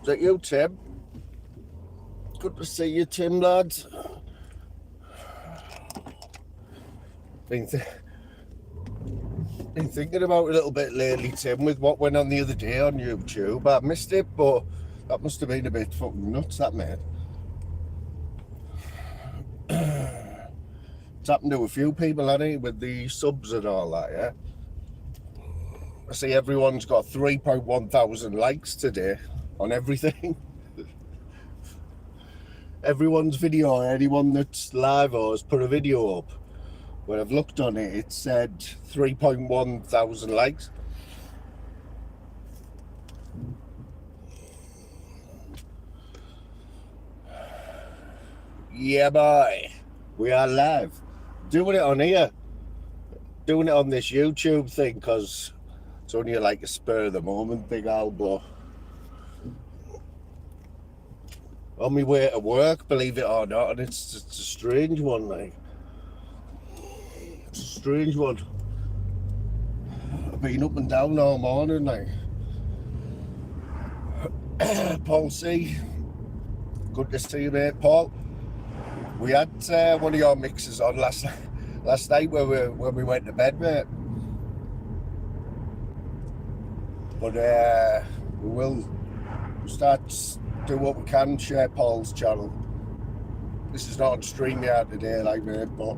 Is that you, Tim? Good to see you, Tim, lads. Been thinking about it a little bit lately, Tim, with what went on the other day on YouTube. I missed it, but that must have been a bit fucking nuts, that, mate. It's happened to a few people, hasn't it, with the subs and all that, yeah? I see everyone's got 3.1 thousand likes today on everything. Everyone's video, anyone that's live or has put a video up, when I've looked on it, it said 3.1 thousand likes. Yeah, boy, we are live. Doing it on here. Doing it on this YouTube thing, because it's only like a spur of the moment thing, but on my way to work, believe it or not, and it's a strange one, like. It's a strange one. I've been up and down all morning, like. Paul C, good to see you, mate. Paul, we had one of your mixes on last night when we went to bed, mate. But we will start do what we can, share Paul's channel. This is not on StreamYard today, like, mate, but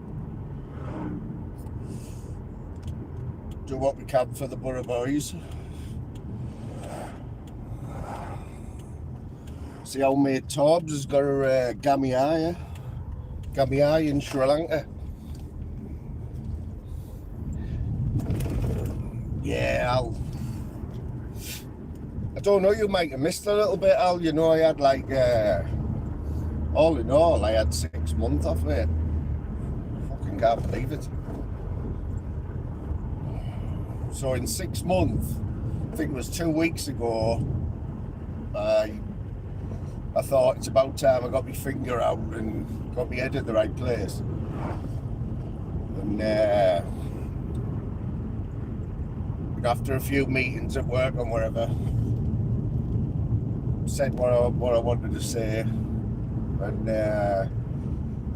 do what we can for the Borough Boys. See how mate Torbs has got a gammy eye in Sri Lanka. Yeah, Al. I don't know, you might have missed a little bit, Al. You know, I had like, all in all, I had 6 months off it. Fucking can't believe it. So in 6 months, I think it was 2 weeks ago, I thought it's about time I got my finger out and got my head in the right place. And after a few meetings at work and wherever, said what I wanted to say. And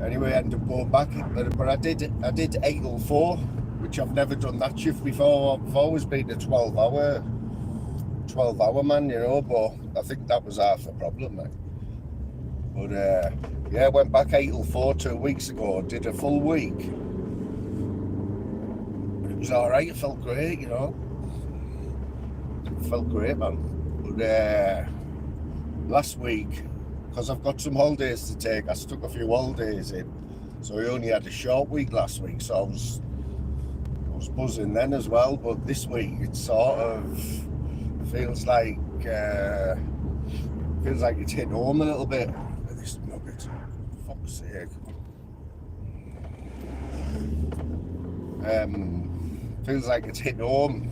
anyway, I ended up going back. But I did 8 till 4, which I've never done that shift before. I've always been a 12-hour man, you know, but I think that was half the problem, mate. But yeah, I went back 8 till 4 2 weeks ago, did a full week. But it was alright, it felt great, you know. It felt great, man. But last week, because I've got some holidays to take, I stuck a few holidays in. So I only had a short week last week, so I was buzzing then as well. But this week, it sort of feels like it's hit home a little bit. This nugget, for fuck's sake. Feels like it's hit home.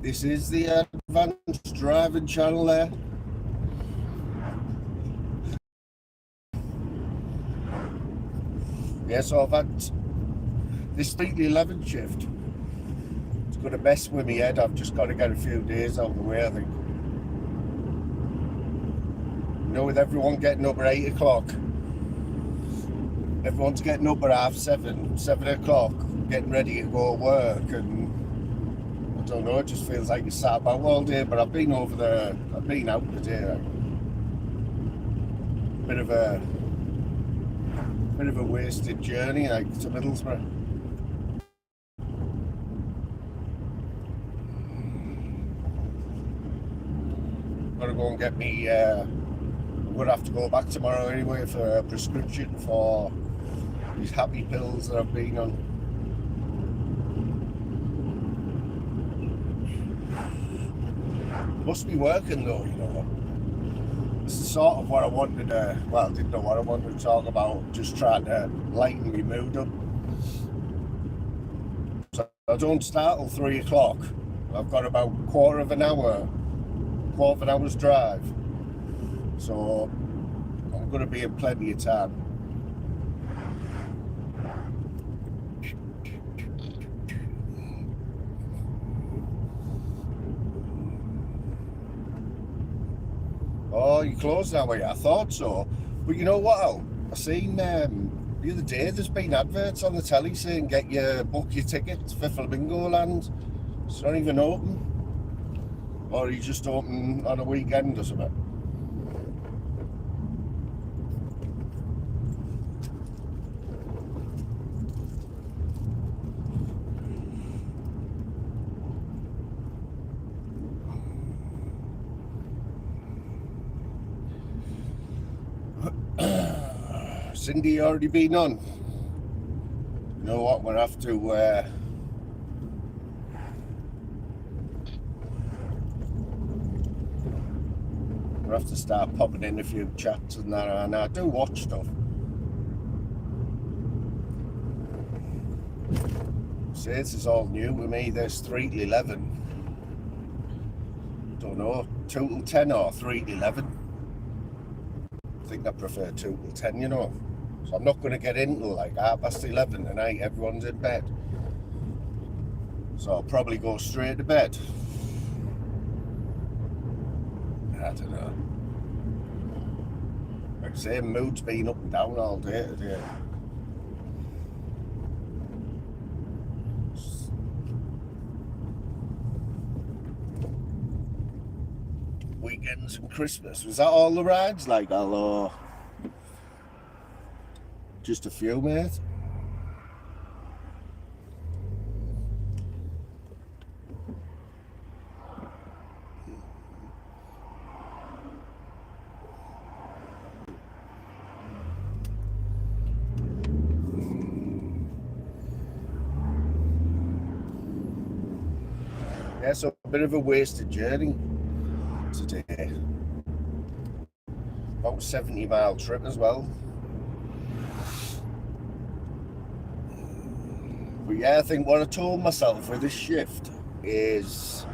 This is the advanced driving channel there. Yeah, so I've had this week the 11th shift. It's going to mess with me head. I've just got to get a few days out of the way, I think. You know, with everyone getting up at 8 o'clock, everyone's getting up at 7 o'clock, getting ready to go to work, and I don't know, it just feels like it's sat about all day. But I've been out today, like. Bit of a wasted journey, like, to Middlesbrough. Gotta go and get me, I'm gonna have to go back tomorrow anyway for a prescription for these happy pills that I've been on. Must be working though, you know. This is sort of what I wanted to, well, I didn't know what I wanted to talk about, just trying to lighten my mood up. So I don't start till 3 o'clock. I've got about quarter of an hour's drive. So I'm going to be in plenty of time. Oh, you closed now, are you? I thought so. But you know what, Al? I seen the other day there's been adverts on the telly saying book your tickets for Flamingo Land. It's not even open. Or are you just open on a weekend or something? Cindy already been on. You know what? We'll have to. We'll have to start popping in a few chats and that. And I do watch stuff. See, this is all new to me. There's 3 till 11. Don't know, 2 till 10 or 3 till 11. I think I prefer 2 till 10, you know. So I'm not going to get in till like 11:30 tonight. Everyone's in bed. So I'll probably go straight to bed. I don't know. Like I say, mood's been up and down all day today. Weekends and Christmas. Was that all the rides? Like, hello? Just a few, mate. Yeah, so a bit of a wasted journey today. About 70-mile trip as well. But yeah, I think what I told myself with this shift is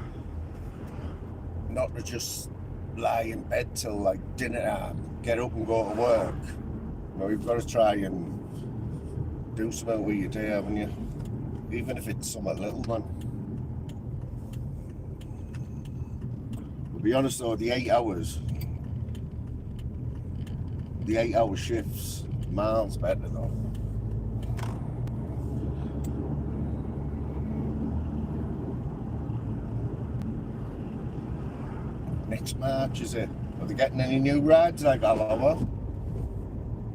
not to just lie in bed till like dinner time, get up and go to work. You know, you've got to try and do something with your day, haven't you? Even if it's something little, man. To be honest though, the 8 hour shifts, miles better though. Next March, is it? Are they getting any new rides like Alava?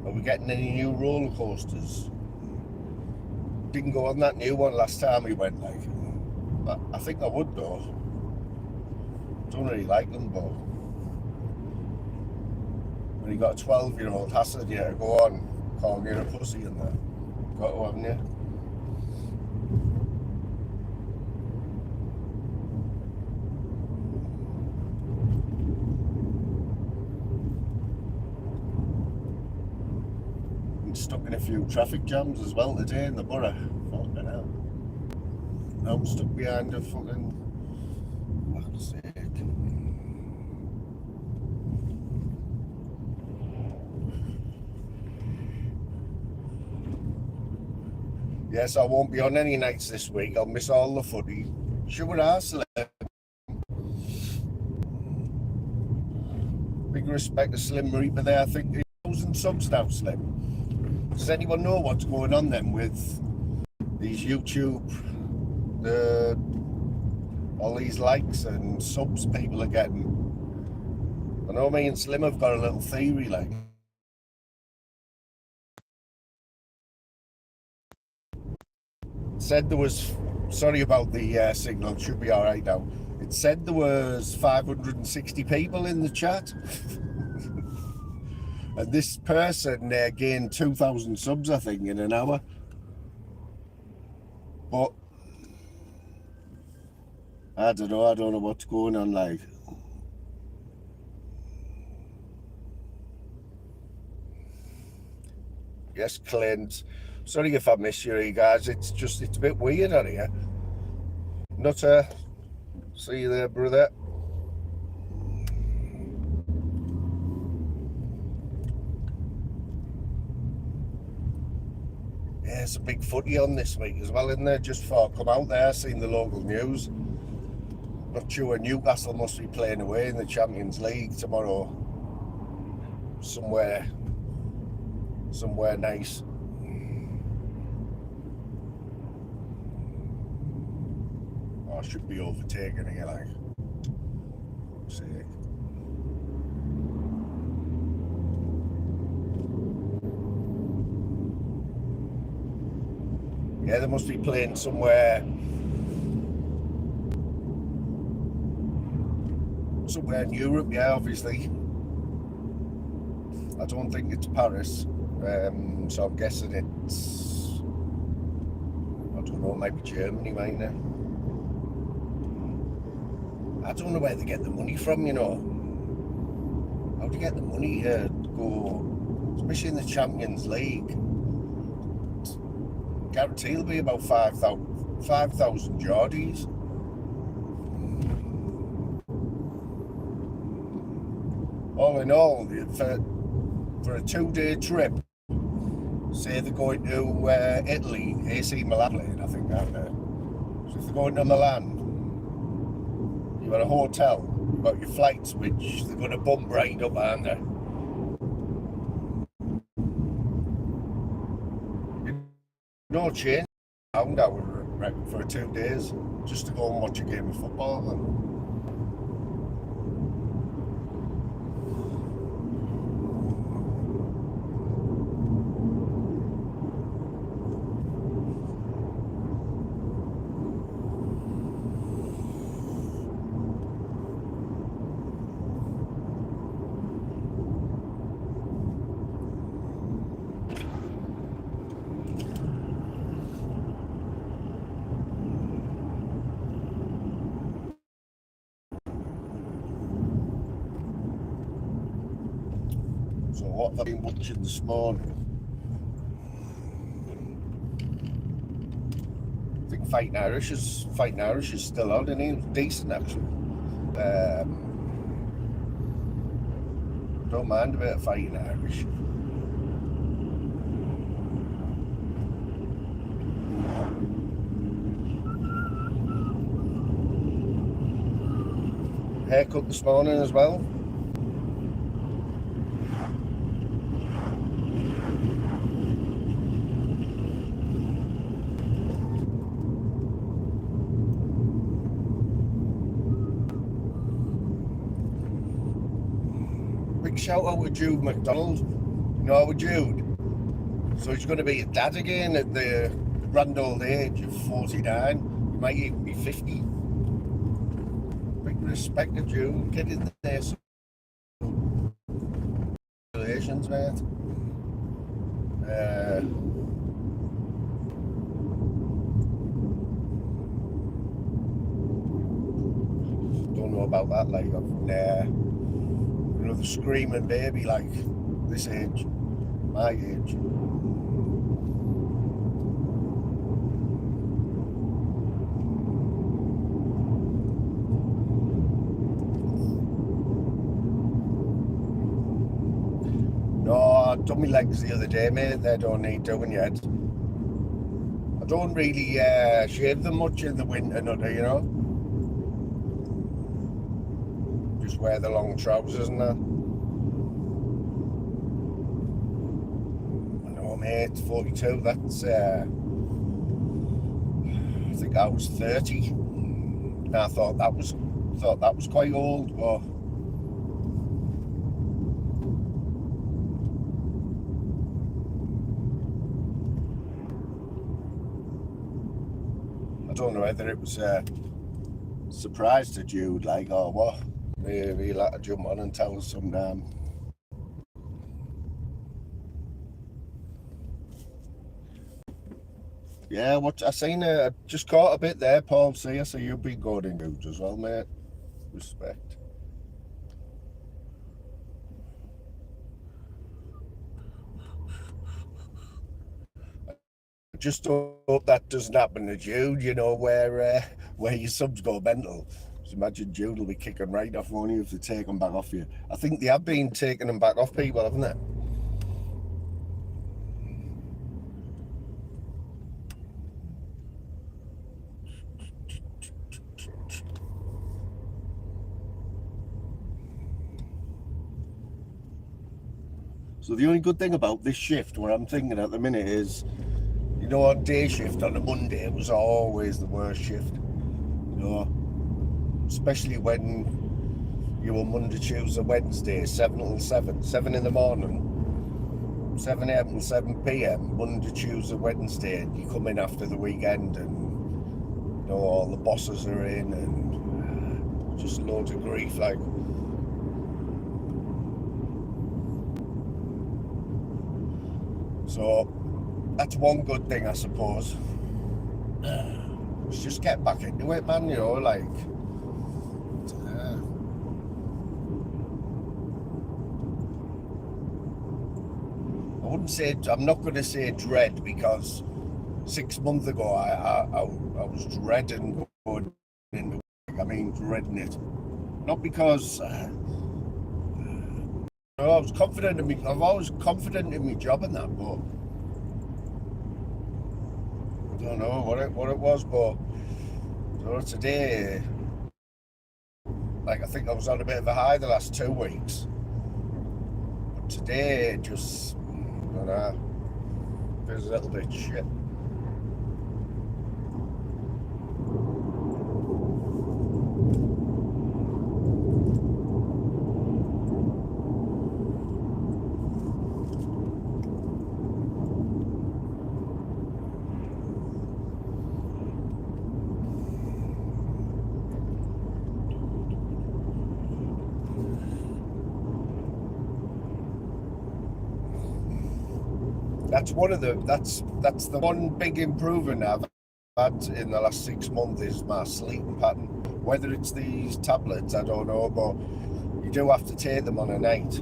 Are we getting any new roller coasters? Didn't go on that new one last time we went, like. But I think I would though. Don't really like them, but when you got a 12-year-old hassling you to go on, calling you a pussy and that. Got to, haven't you? Stuck in a few traffic jams as well today in the borough. Fucking hell. Now I'm stuck behind a fucking... Fuck's sake. Yes, I won't be on any nights this week. I'll miss all the footy. Sure I Slim. Big respect to Slim Reaper there. I think 1,000 subs now, Slim. Does anyone know what's going on then with these YouTube, all these likes and subs people are getting? I know me and Slim have got a little theory, like. Said there was, sorry about the signal, it should be all right now. It said there was 560 people in the chat. And this person gained 2,000 subs, I think, in an hour. But I don't know what's going on, like. Yes, Clint. Sorry if I miss you guys. It's a bit weird on here. Nutter. See you there, brother. Yeah, it's a big footy on this week as well, isn't there? Just before I come out there, seen the local news. Not sure Newcastle must be playing away in the Champions League tomorrow. somewhere nice. I should be overtaking here, like. Fuck's sake. Yeah, they must be playing somewhere in Europe, yeah, obviously. I don't think it's Paris, so I'm guessing it's, I don't know, maybe Germany, might it? I don't know where they get the money from, you know. How do you get the money to go, especially in the Champions League? Guarantee it'll be about 5,000 Geordies. All in all, for a 2-day trip, say they're going to Italy, AC Milan, I think, aren't they? So if they're going to Milan, you've got a hotel, you've got your flights, which they're going to bump right up, aren't they? No change around, I would reckon, for 2 days, just to go and watch a game of football. And so what have I been watching this morning? I think Fighting Irish is still on, and he's decent actually. Don't mind a bit of Fighting Irish. Haircut this morning as well. Big shout out to Jude McDonald. You know Jude? So he's going to be a dad again at the grand old age of 49. He might even be 50. Big respect to Jude. Get in there. Congratulations, mate. Don't know about that, like, another screaming baby like this age, my age. No, I done my legs the other day, mate. They don't need doing yet. I don't really shave them much in the winter, you know. Just wear the long trousers and that. I know, mate. 42. That's I think I was 30. And I thought that was quite old, but I don't know whether it was a surprise to Jude, like, or what. Maybe he'll have to jump on and tell us some yeah, what I seen, just caught a bit there, Paul. See, I see you've been good in Jude as well, mate. Respect. I just hope that doesn't happen to Jude, you know, where your subs go mental. Just imagine Jude will be kicking right off, won't you, if they take them back off you. I think they have been taking them back off people, haven't they? So the only good thing about this shift, what I'm thinking at the minute is, you know, on day shift on a Monday, it was always the worst shift. You know, especially when you were Monday, Tuesday, Wednesday, 7 till 7, 7 in the morning, 7 a.m. till 7 p.m, Monday, Tuesday, Wednesday, and you come in after the weekend and, you know, all the bosses are in and just loads of grief, like. So that's one good thing, I suppose. Let's just get back into it, man, you know, like. I wouldn't say, I'm not going to say dread, because 6 months ago I was dreading going into work. I mean, dreading it. Not because no, I was confident in me. I'm always confident in my job and that, but I don't know what it was. But so today, like, I think I was on a bit of a high the last 2 weeks, but today just, I don't know, feels a little bit shit. That's one of that's the one big improvement I've had in the last 6 months is my sleeping pattern. Whether it's these tablets, I don't know, but you do have to take them on a night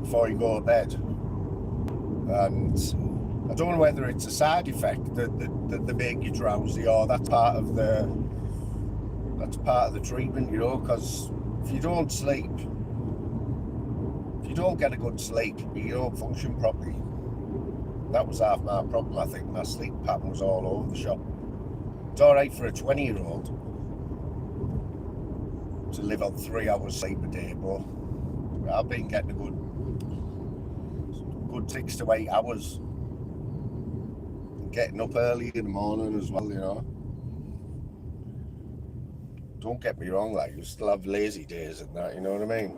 before you go to bed. And I don't know whether it's a side effect that they make you drowsy, or that's part of the treatment, you know, because if you don't sleep, if you don't get a good sleep, you don't function properly. That was half my problem. I think my sleep pattern was all over the shop. It's all right for a 20-year-old to live on 3 hours sleep a day, but I've been getting a good 6 to 8 hours. Getting up early in the morning as well, you know. Don't get me wrong, like, you still have lazy days and that, you know what I mean?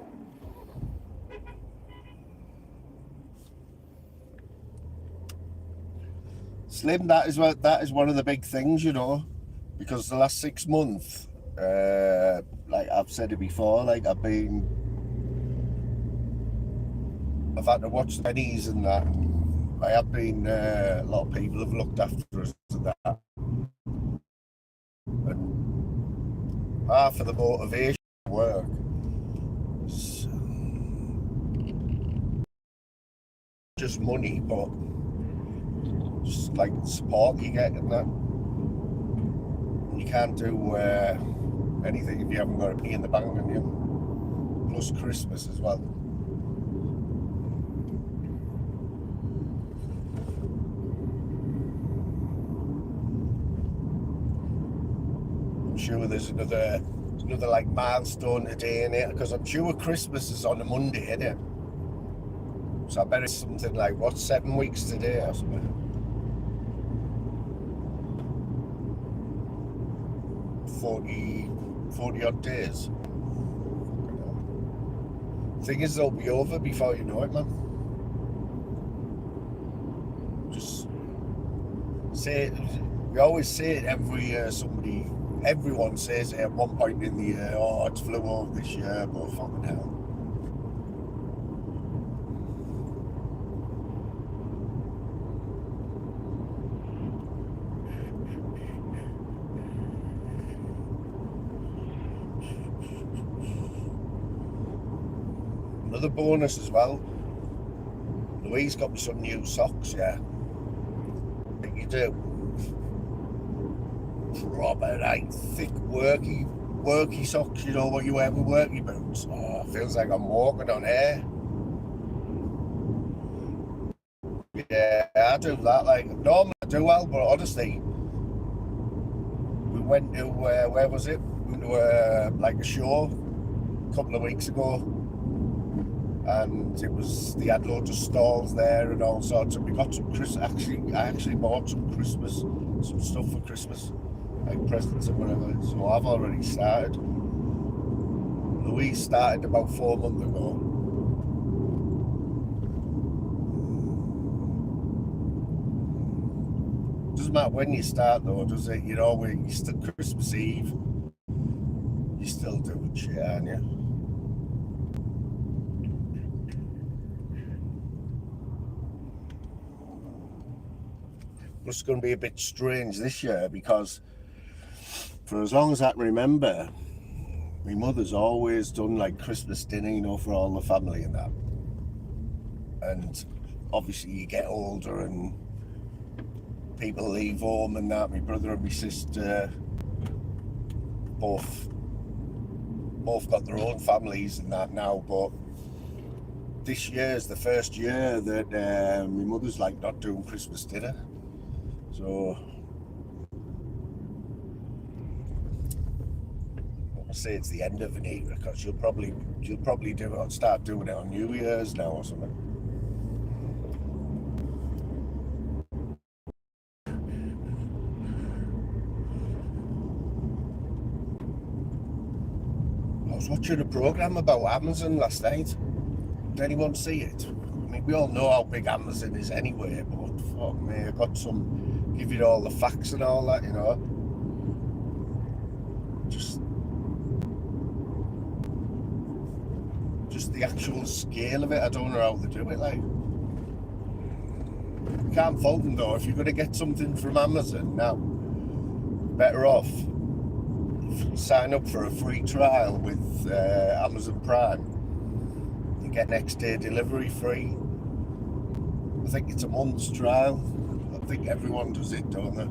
Slim, that is one of the big things, you know, because the last 6 months, like I've said it before, like I've had to watch the pennies and that. And I have been, a lot of people have looked after us and that. And half of the motivation to work is just money, but just like the support you get and that. You can't do anything if you haven't got a penny in the bank, and you plus Christmas as well. I'm sure there's another like milestone today in it, because I'm sure Christmas is on a Monday, isn't it? So I bet it's something like, what, 7 weeks today or something. 40 odd days. Thing is, they'll be over before you know it, man. Just say, we always say it every year. Everyone says it at one point in the year, oh, it's flew over this year, but fucking hell. Another bonus as well, Louise got me some new socks, yeah. I think you do. Proper, like, thick, worky socks, you know, what you wear with worky boots. Oh, feels like I'm walking on air. Yeah, I do that, like, normally I do well, but honestly, we went to, where was it? We went to, like, a show a couple of weeks ago. and they had loads of stalls there and all sorts. And we got some I actually bought some stuff for Christmas, like presents and whatever. So I've already started. Louise started about 4 months ago. Doesn't matter when you start though, does it? You know, when you still Christmas Eve, you still doing shit, aren't you? It's going to be a bit strange this year because for as long as I can remember, my mother's always done like Christmas dinner, you know, for all the family and that. And obviously you get older and people leave home and that. My brother and my sister both got their own families and that now, but this year's the first year that my mother's like not doing Christmas dinner. So I say it's the end of an era because you'll probably start doing it on New Year's now or something. I was watching a program about Amazon last night. Did anyone see it? I mean, we all know how big Amazon is anyway, but fuck me, I got some, give you all the facts and all that, you know. Just the actual scale of it, I don't know how they do it, like. You can't fault them though. If you're going to get something from Amazon now, better off sign up for a free trial with Amazon Prime. You get next day delivery free. I think it's a month's trial. I think everyone does it, don't they?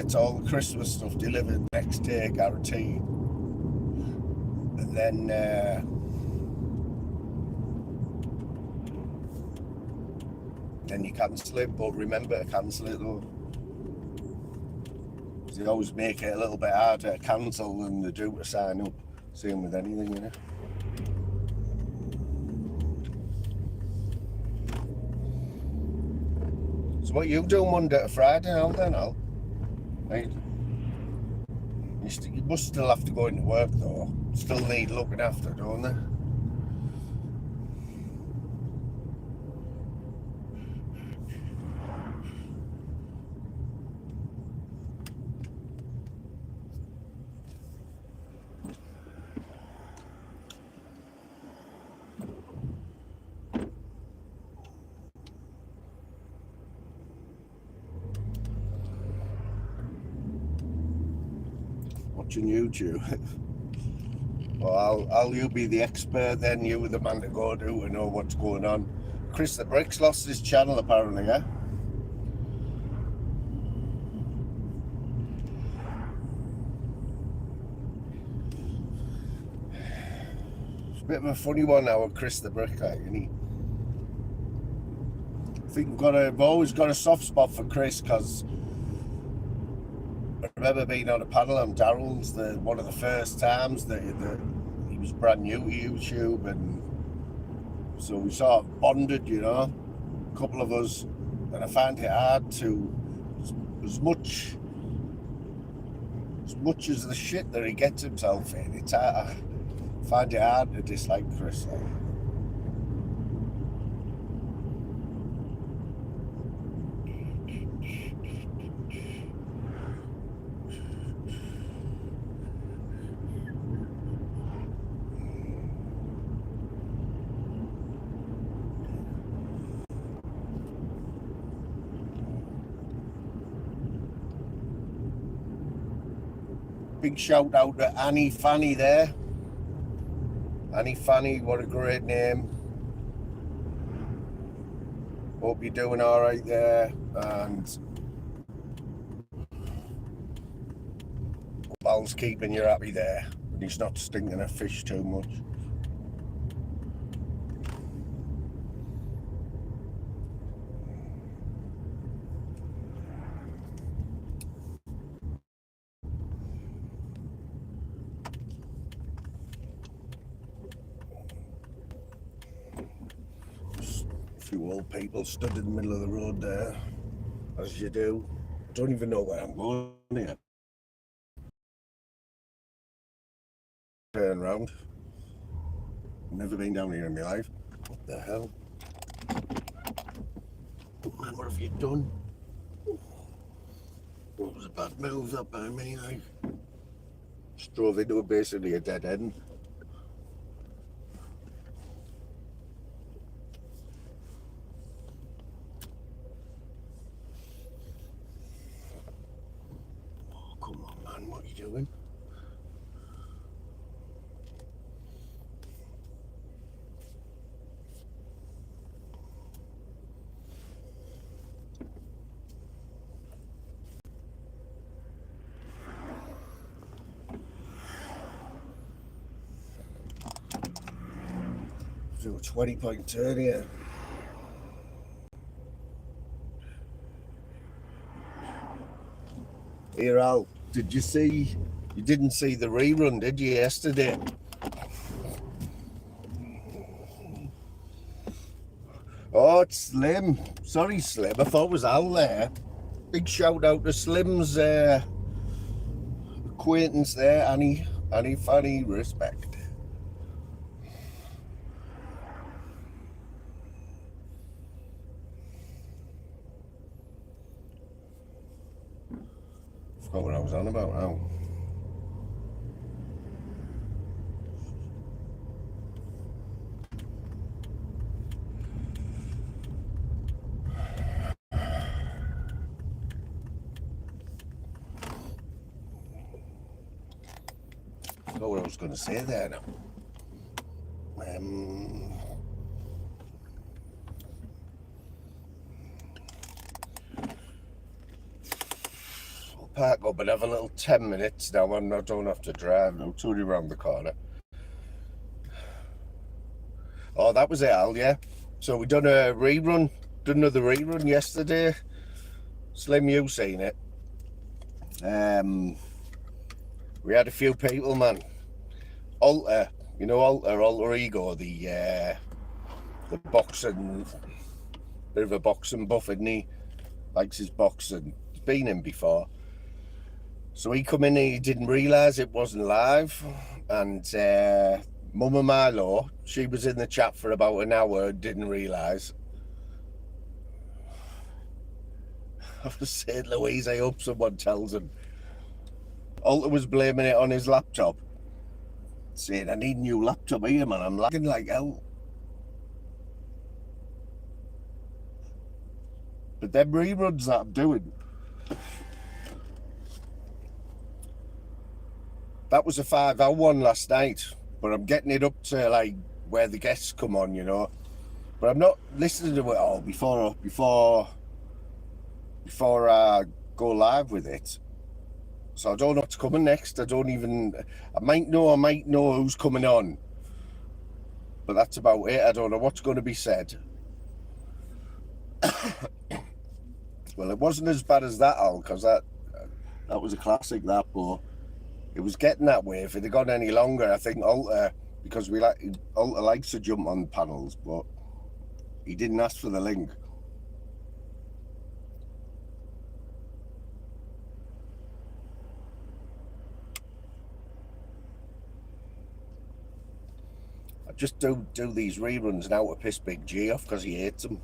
Gets all the Christmas stuff delivered next day, guaranteed. And then you cancel it, but remember to cancel it though. They always make it a little bit harder to cancel than they do to sign up. Same with anything, you know. So what are you doing Monday to Friday now then, Al? Right. You must still have to go into work though. Still need looking after, don't they? Watching YouTube. Well, I'll you be the expert then, you were the man to go to know what's going on. Chris the Brick's lost his channel apparently, yeah? It's a bit of a funny one now with Chris the Brick, like, isn't he? I think I've always got a soft spot for Chris because I remember being on a panel on Daryl's one of the first times that he was brand new to YouTube, and so we sort of bonded, you know, a couple of us, and I find it hard to, as much as the shit that he gets himself in, I find it hard to dislike Chris. Like. Big shout out to Annie Fanny there. Annie Fanny, what a great name. Hope you're doing all right there, and Val's keeping you happy there, and he's not stinking a fish too much. Two old people stood in the middle of the road there, as you do. Don't even know where I'm going here. Turn round. Never been down here in my life. What the hell? What have you done? What was a bad move that by me, like? Just drove into basically a dead end. Oh, come on, man, what are you doing? Do a 20-point turn here. Here, Al, did you see? You didn't see the rerun, did you, yesterday? Oh, it's Slim. Sorry, Slim. I thought it was Al there. Big shout out to Slim's acquaintance there, Annie Fanny, respect. Forgot what I was on about now. Forgot what I was going to say there now. I'll park up and have a little 10 minutes now and I don't have to drive. I'm totally around the corner. Oh, that was it, Al, yeah. So we done a rerun, done another rerun yesterday. Slim, you seen it. We had a few people, man. Alter, you know Alter Ego, the boxing, bit of a boxing buff, isn't he? Likes his boxing. He's been in before. So he come in and he didn't realise it wasn't live. And Mama Milo, she was in the chat for about an hour, didn't realise. I was saying, Louise, I hope someone tells him. Alter was blaming it on his laptop. Saying, I need a new laptop here, man. I'm lagging like hell. But them reruns that I'm doing, that was a 5-hour one last night. But I'm getting it up to like where the guests come on, you know. But I'm not listening to it all before I go live with it. So I don't know what's coming next. I might know who's coming on. But that's about it. I don't know what's going to be said. Well, it wasn't as bad as that, Al, because that was a classic, that, but it was getting that way. If it had gone any longer, I think Alter, because Alter likes to jump on panels, but he didn't ask for the link. I just do these reruns now to piss Big G off because he hates them.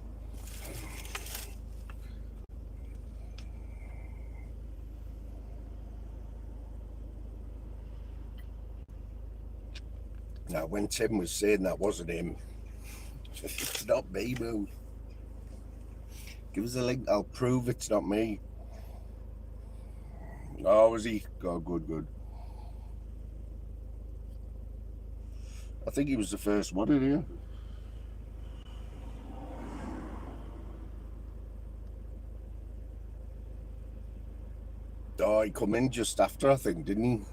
Now, when Tim was saying that wasn't him, it's not me, boo. Give us a link, I'll prove it's not me. Oh, was he? Oh, good. I think he was the first one in here. Oh, he come in just after, I think, didn't he?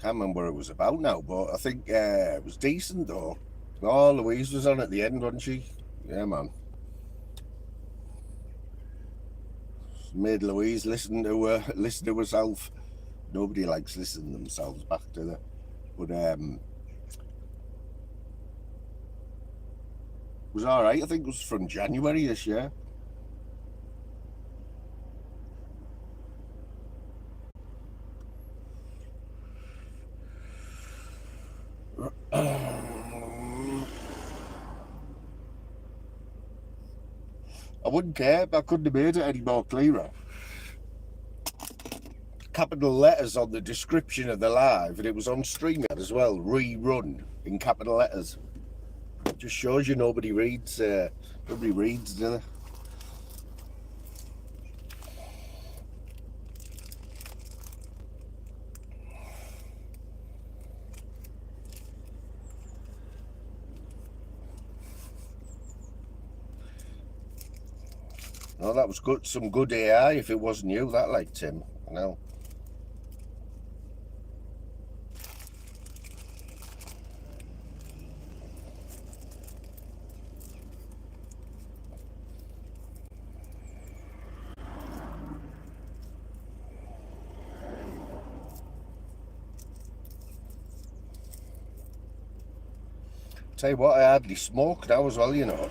Can't remember what it was about now, but I think it was decent though. Oh, Louise was on at the end, wasn't she? Yeah, man. Made Louise listen to herself. Nobody likes listening to themselves back, do they? But was all right. I think it was from January this year. I wouldn't care. I couldn't have made it any more clearer. Capital letters on the description of the live, and it was on StreamYard as well. Rerun in capital letters. It just shows you nobody reads. Nobody reads, do they? No, that was good. Some good AI. If it wasn't you, that like Tim. I know. Tell you what, I hardly smoke now as well, you know.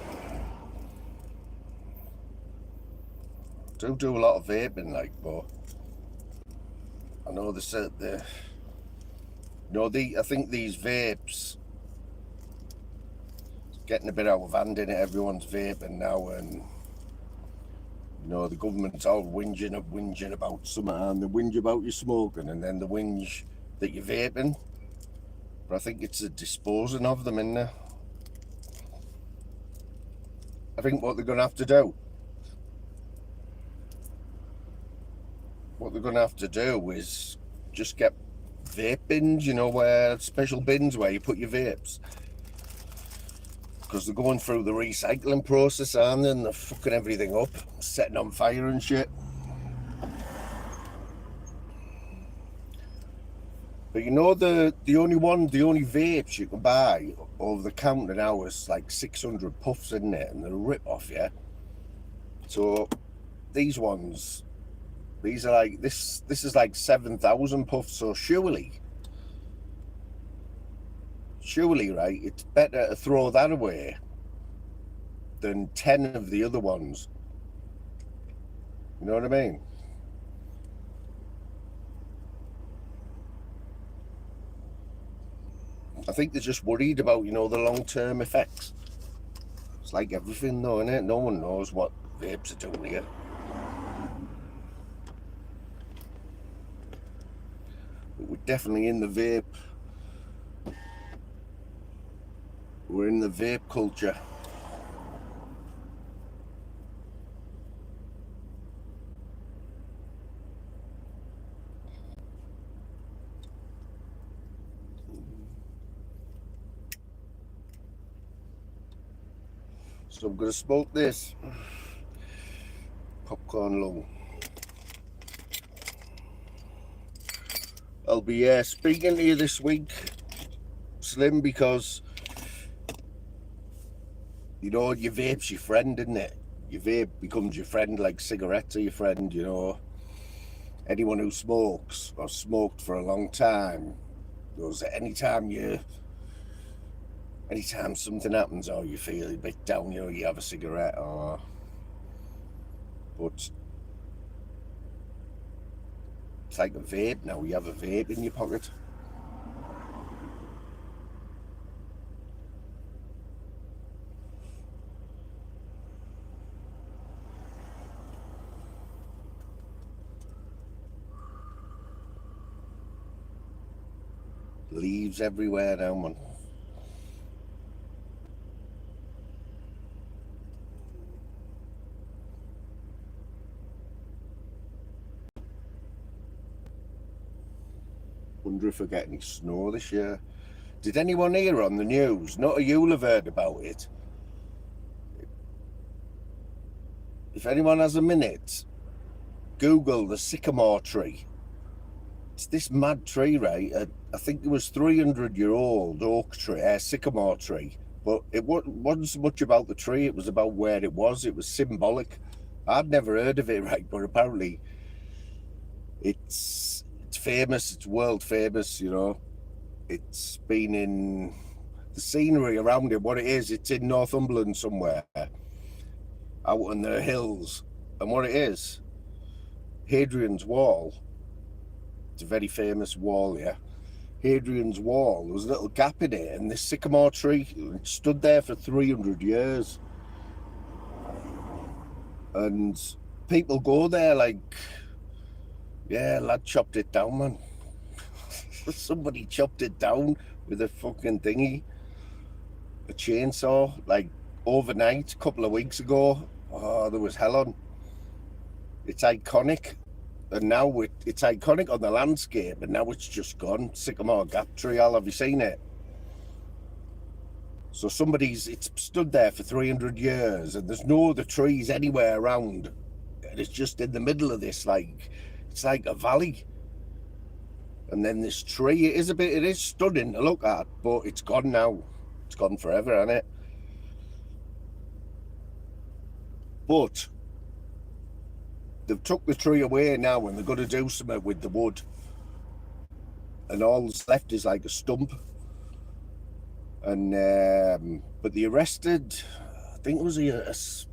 Do a lot of vaping, like, but I know they said I think these vapes getting a bit out of hand in it. Everyone's vaping now, and the government's all whinging about something, and they whinge about you smoking, and then they whinge that you're vaping. But I think it's the disposing of them in there. I think what they're going to have to do is just get vape bins, where special bins where you put your vapes. Because they're going through the recycling process, aren't they? And they're fucking everything up, setting on fire and shit. But the only vapes you can buy over the counter now is like 600 puffs, isn't it? And they're a rip off, yeah. So these are like this is like 7,000 puffs. So surely, right? It's better to throw that away than 10 of the other ones. You know what I mean? I think they're just worried about, the long-term effects. It's like everything though, innit? No one knows what vapes are doing here. But we're definitely in the vape. We're in the vape culture. So I'm going to smoke this popcorn lung. I'll be speaking to you this week, Slim, because your vape's your friend, isn't it? Your vape becomes your friend, like cigarettes are your friend, Anyone who smokes or smoked for a long time knows that anytime something happens or you feel a bit down, you have a cigarette, but it's like a vape now. You have a vape in your pocket. Leaves everywhere now, man. Wonder if we get any snow this year. Did anyone hear on the news? Not a you'll have heard about it. If anyone has a minute, Google the sycamore tree. It's this mad tree, right? I think it was 300-year-old oak tree, sycamore tree. But it wasn't so much about the tree, it was about where it was. It was symbolic. I'd never heard of it, right? But apparently it's famous, it's world famous, It's been in the scenery around it, what it is, it's in Northumberland somewhere, out in the hills. And what it is, Hadrian's Wall, it's a very famous wall, yeah. Hadrian's Wall, there was a little gap in it, and this sycamore tree stood there for 300 years. And people go there like, yeah, lad chopped it down, man. Somebody chopped it down with a fucking thingy, a chainsaw, like overnight, a couple of weeks ago. Oh, there was hell on. It's iconic. And now it's iconic on the landscape, and now it's just gone. Sycamore Gap Tree, have you seen it? So it's stood there for 300 years, and there's no other trees anywhere around. And it's just in the middle of this, like, it's like a valley. And then this tree, it is stunning to look at, but it's gone now. It's gone forever, hasn't it? But they've took the tree away now, and they're going to do something with the wood. And all that's left is like a stump. And but they arrested, I think it was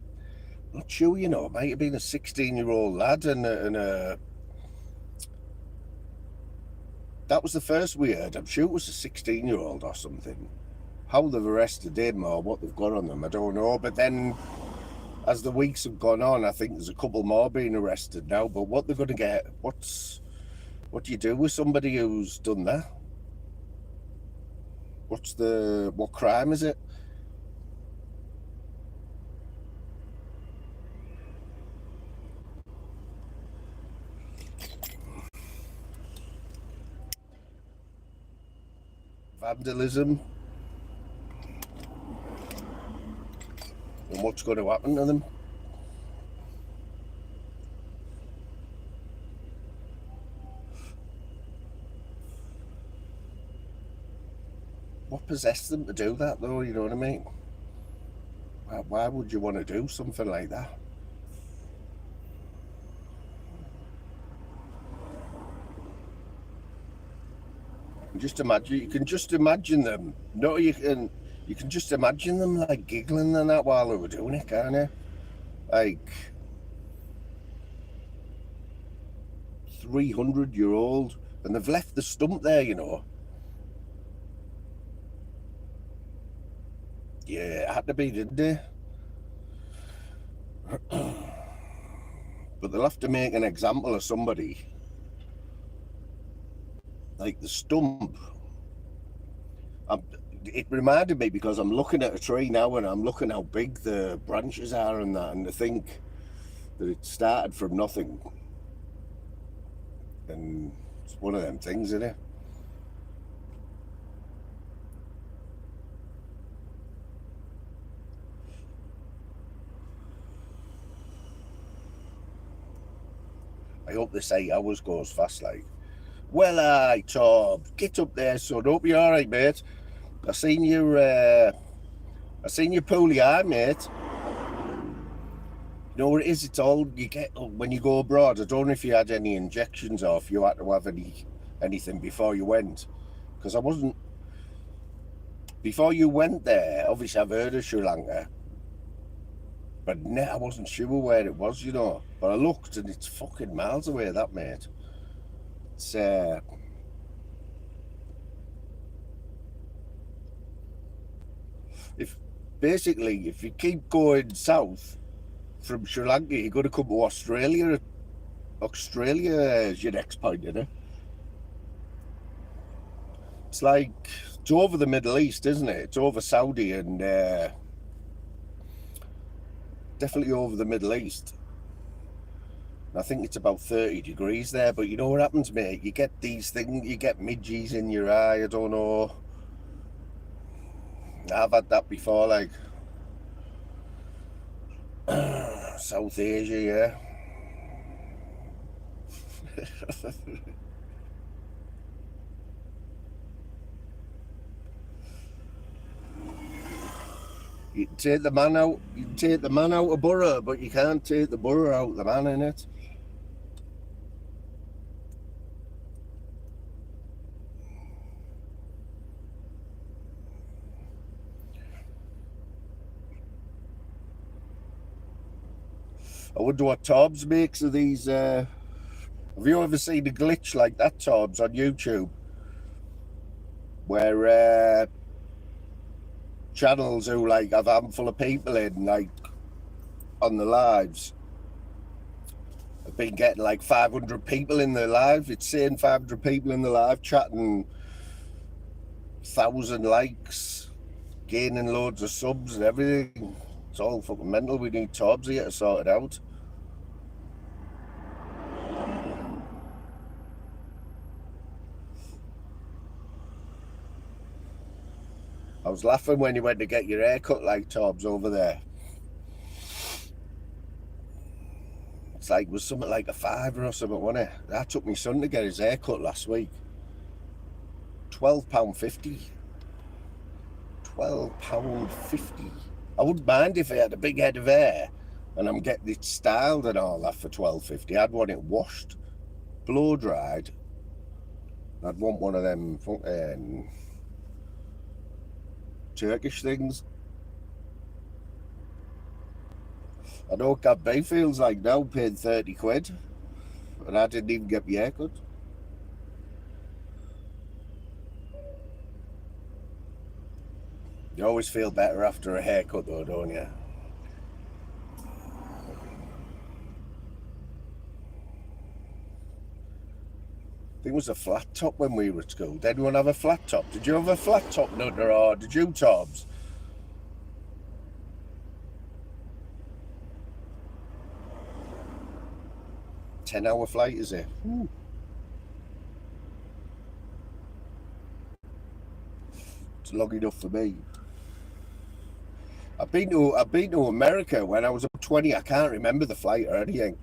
not sure, you know, it might have been a 16-year-old lad, and that was the first we heard. I'm sure it was a 16-year-old or something. How they've arrested him or what they've got on them, I don't know. But then, as the weeks have gone on, I think there's a couple more being arrested now. But what they're going to get, what do you do with somebody who's done that? What crime is it? Vandalism? And what's going to happen to them? What possessed them to do that, though? You know what I mean? Why would you want to do something like that? Just imagine. You can just imagine them. No, you can just imagine them like giggling and that while they were doing it, can't you? Like 300-year-old, and they've left the stump there, you know. Yeah, it had to be, didn't they? But they'll have to make an example of somebody. Like the stump. It reminded me, because I'm looking at a tree now, and I'm looking how big the branches are and that, and to think that it started from nothing. And it's one of them things, isn't it? I hope this 8 hours goes fast, like. Well, aye, Tom, get up there, son. Hope you're all right, mate. I seen your pooley eye, mate. You know what it is? It's all you get when you go abroad. I don't know if you had any injections or if you had to have anything before you went, because I wasn't. Before you went there, obviously I've heard of Sri Lanka, but I wasn't sure where it was, you know. But I looked, and it's fucking miles away, that, mate. It's if you keep going south from Sri Lanka, you're going to come to Australia. Australia is your next point, you know. It's like, it's over the Middle East, isn't it? It's over Saudi, and definitely over the Middle East. I think it's about 30 degrees there, but you know what happens, mate? You get these things, you get midges in your eye, I don't know. I've had that before, like South Asia, yeah. You can take the man out of Borough, but you can't take the Borough out of the man, innit? I wonder what Tobbs makes of these. Have you ever seen a glitch like that, Tobbs, on YouTube? Where channels who like have a handful of people in, like on the lives, have been getting like 500 people in the live. It's saying 500 people in the live chatting, 1,000 likes, gaining loads of subs and everything. It's all fucking mental. We need Tobbs here to sort it out. I was laughing when you went to get your hair cut like Tobbs over there. It's like, it was something like a £5 or something, wasn't it? I took my son to get his hair cut last week. £12.50. £12.50. I wouldn't mind if he had a big head of hair and I'm getting it styled and all that for £12.50. I'd want it washed, blow dried. I'd want one of them Turkish things. I know what Gab Bay feels like now, paying 30 quid, and I didn't even get my haircut. You always feel better after a haircut though, don't you? I think it was a flat top when we were at school. Did anyone have a flat top? Did you have a flat top, Nutter, or did you, Tobbs? 10-hour flight, is it? Ooh. It's long enough for me. I've been to America when I was up 20. I can't remember the flight or anything.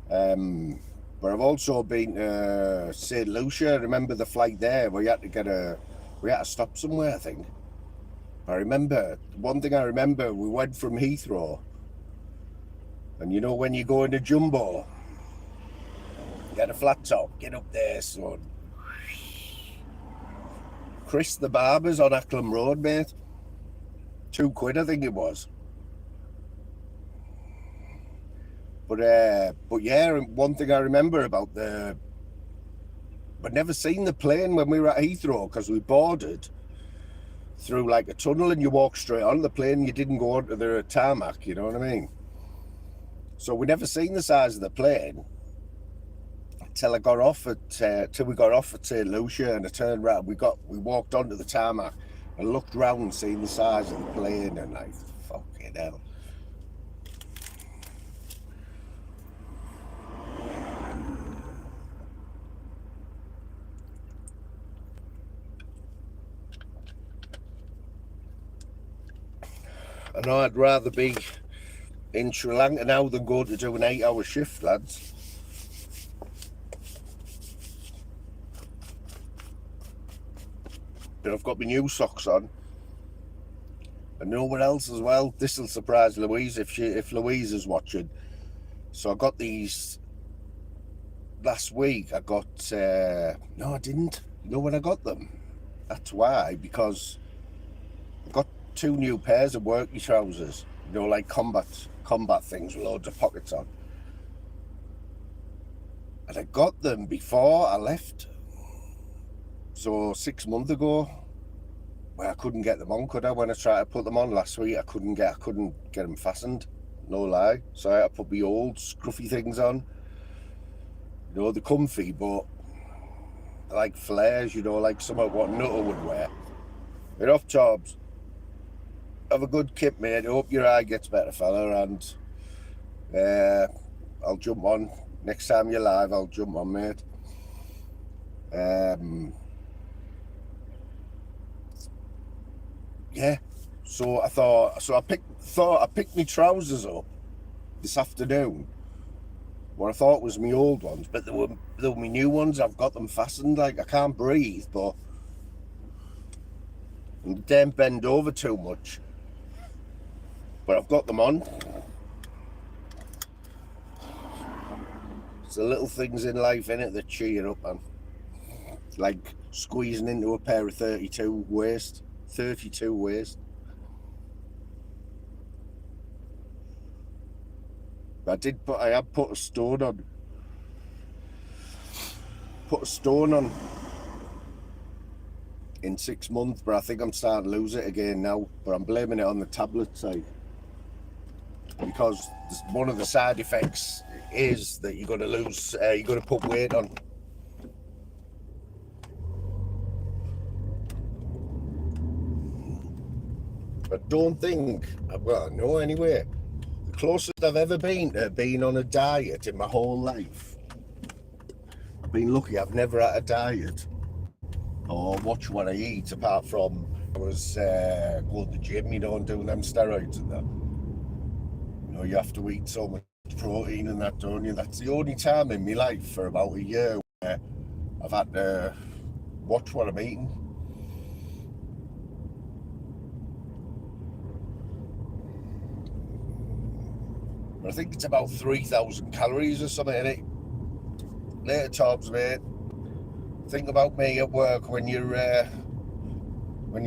But I've also been to St. Lucia. I remember the flight there where we had to stop somewhere, I think. I remember, one thing I remember, we went from Heathrow, and you know when you go into Jumbo, get a flat top, get up there, son. Chris the Barber's on Acklam Road, mate. £2, I think it was. But yeah, one thing I remember about I'd never seen the plane when we were at Heathrow, because we boarded through like a tunnel and you walk straight on the plane. You didn't go onto the tarmac, you know what I mean? So we never seen the size of the plane till we got off at St. Lucia, and I turned around. We walked onto the tarmac and looked round and seen the size of the plane, and like, fucking hell. I know I'd rather be in Sri Lanka now than go to do an 8-hour shift, lads. But I've got my new socks on. And nowhere else as well. This will surprise Louise if Louise is watching. So I got these last week. I got no, I didn't. You know when I got them? That's why, because I got 2 new pairs of worky trousers. You know, like combat things with loads of pockets on. And I got them before I left. So 6 months ago. Well, I couldn't get them on, could I? When I tried to put them on last week, I couldn't get them fastened. No lie. So I had to put my old scruffy things on. You know, they're comfy, but they're like flares, you know, like some of what Nutter would wear. You're off, Tobbs. Have a good kip, mate. Hope your eye gets better, fella, and I'll jump on. Next time you're live, I'll jump on, mate. Yeah, so I picked my trousers up this afternoon. What I thought was my old ones, but they were my new ones. I've got them fastened. Like, I can't breathe, but they don't bend over too much. But I've got them on. It's the little things in life, innit, that cheer you up, man. Like squeezing into a pair of 32 waist. I have put a stone on. Put a stone on in 6 months, but I think I'm starting to lose it again now. But I'm blaming it on the tablet side, because one of the side effects is that you're going to lose, you're going to put weight on. But don't think, well, no, anyway, the closest I've ever been to being on a diet in my whole life, I've been lucky. I've never had a diet or watch what I eat, apart from I was going to the gym, you know, and doing them steroids and that. You know, you have to eat so much protein and that, don't you? That's the only time in my life for about a year where I've had to watch what I'm eating. I think it's about 3,000 calories or something in it. Later times, mate. Think about me at work when you're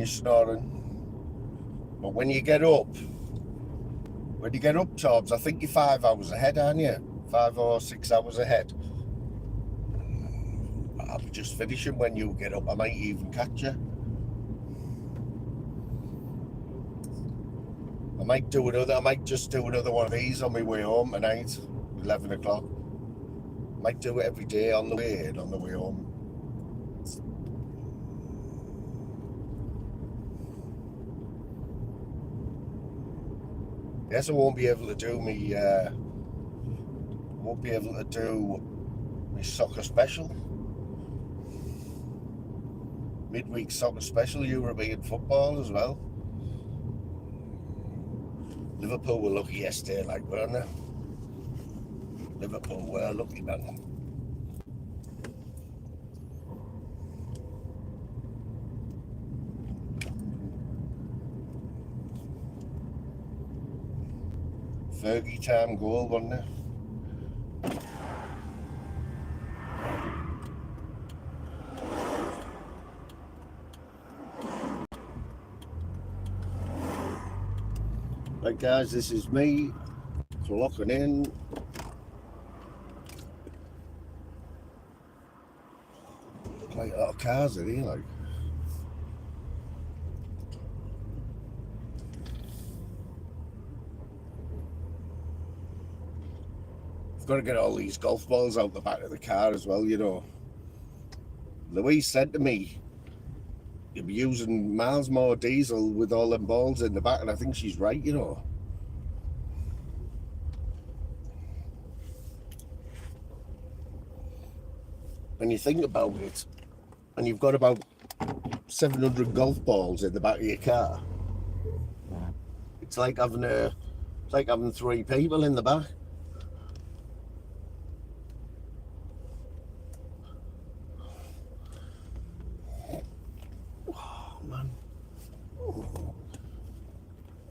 snoring. But when you get up, Tobbs, I think you're 5 hours ahead, aren't you? 5 or 6 hours ahead. I'll be just finishing when you get up. I might even catch you. I might just do another one of these on my way home tonight, 11 o'clock. Might do it every day on the way in, on the way home. Yes, I won't be able to do my soccer special. Midweek soccer special, European football as well. Liverpool were lucky yesterday, like, weren't they? Liverpool were lucky, man. Fergie time goal, wasn't it? Right, guys, this is me clocking in. Quite a lot of cars in here, like. I've got to get all these golf balls out the back of the car as well, you know. Louise said to me, you'll be using miles more diesel with all them balls in the back, and I think she's right, you know. When you think about it, and you've got about 700 golf balls in the back of your car, it's like having 3 people in the back. Oh man,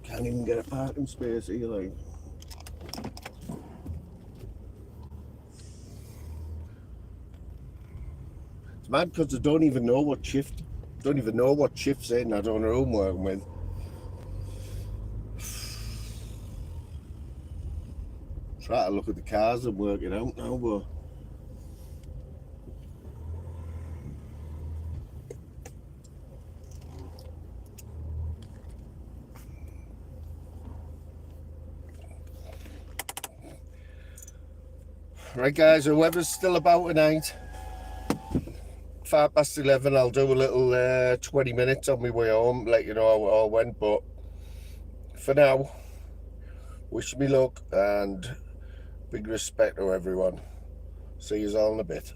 can't even get a parking space here, like. It's mad because I don't even know what shift's in. I don't know who I'm working with. Try to look at the cars and work it out now, but right, guys, whoever's still about tonight, 11:05, I'll do a little 20 minutes on my way home, let you know how it all went. But for now, wish me luck and big respect to everyone. See you all in a bit.